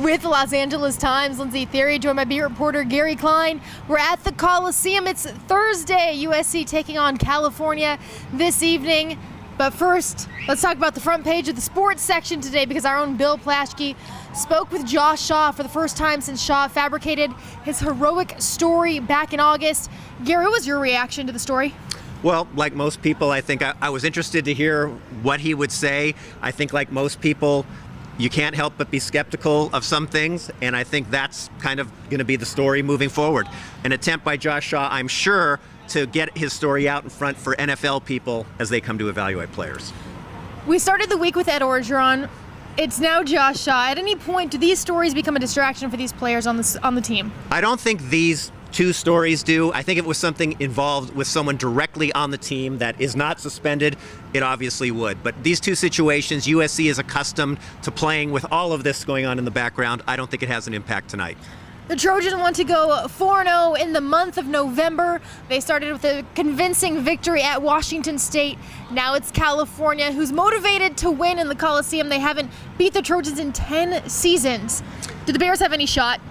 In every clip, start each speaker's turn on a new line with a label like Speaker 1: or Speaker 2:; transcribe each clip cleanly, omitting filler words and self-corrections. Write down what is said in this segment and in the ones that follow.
Speaker 1: With the Los Angeles Times, Lindsay Theory, joined by beat reporter Gary Klein. We're at the Coliseum. It's Thursday. USC taking on California this evening. But first, let's talk about the front page of the sports section today, because our own Bill Plaschke spoke with Josh Shaw for the first time since Shaw fabricated his heroic story back in August. Gary, what was your reaction to the story?
Speaker 2: Well, like most people, I think I was interested to hear what he would say. I think like most people, you can't help but be skeptical of some things, and I think that's kind of going to be the story moving forward. An attempt by Josh Shaw, I'm sure, to get his story out in front for NFL people as they come to evaluate players.
Speaker 1: We started the week with Ed Orgeron. It's now Josh Shaw. At any point, do these stories become a distraction for these players on the team?
Speaker 2: I don't think these two stories do. I think if it was something involved with someone directly on the team that is not suspended, it obviously would. But these two situations, USC is accustomed to playing with all of this going on in the background. I don't think it has an impact tonight.
Speaker 1: The Trojans want to go 4-0 in the month of November. They started with a convincing victory at Washington State. Now it's California, who's motivated to win in the Coliseum. They haven't beat the Trojans in 10 seasons. Do the Bears have any shot?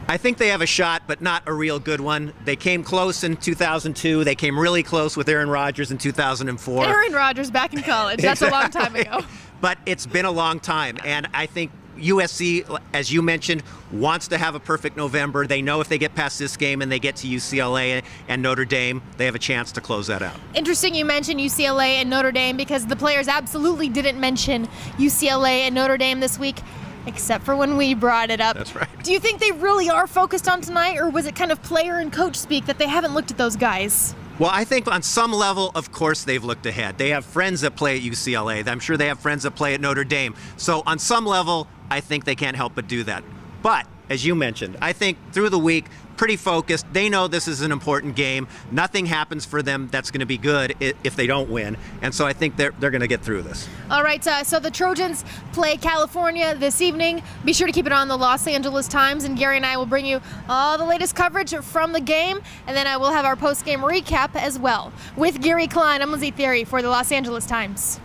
Speaker 2: I think they have a shot, but not a real good one. They came close in 2002. They came really close with Aaron Rodgers in 2004.
Speaker 1: Aaron Rodgers back in college. That's a long time ago.
Speaker 2: But it's been a long time, and I think USC, as you mentioned, wants to have a perfect November. They know if they get past this game and they get to UCLA and Notre Dame, they have a chance to close that out.
Speaker 1: Interesting you mentioned UCLA and Notre Dame, because the players absolutely didn't mention UCLA and Notre Dame this week, except for when we brought it up.
Speaker 2: That's right.
Speaker 1: Do you think they really are focused on tonight, or was it kind of player and coach speak that they haven't looked at those guys?
Speaker 2: Well, I think on some level, of course, they've looked ahead. They have friends that play at UCLA. I'm sure they have friends that play at Notre Dame. So on some level, I think they can't help but do that. But, as you mentioned, I think through the week, pretty focused. They know this is an important game. Nothing happens for them that's going to be good if they don't win. And so I think they're going to get through this.
Speaker 1: All right, so the Trojans play California this evening. Be sure to keep it on the Los Angeles Times, and Gary and I will bring you all the latest coverage from the game, and then I will have our post-game recap as well. With Gary Klein, I'm Lindsay Theory for the Los Angeles Times.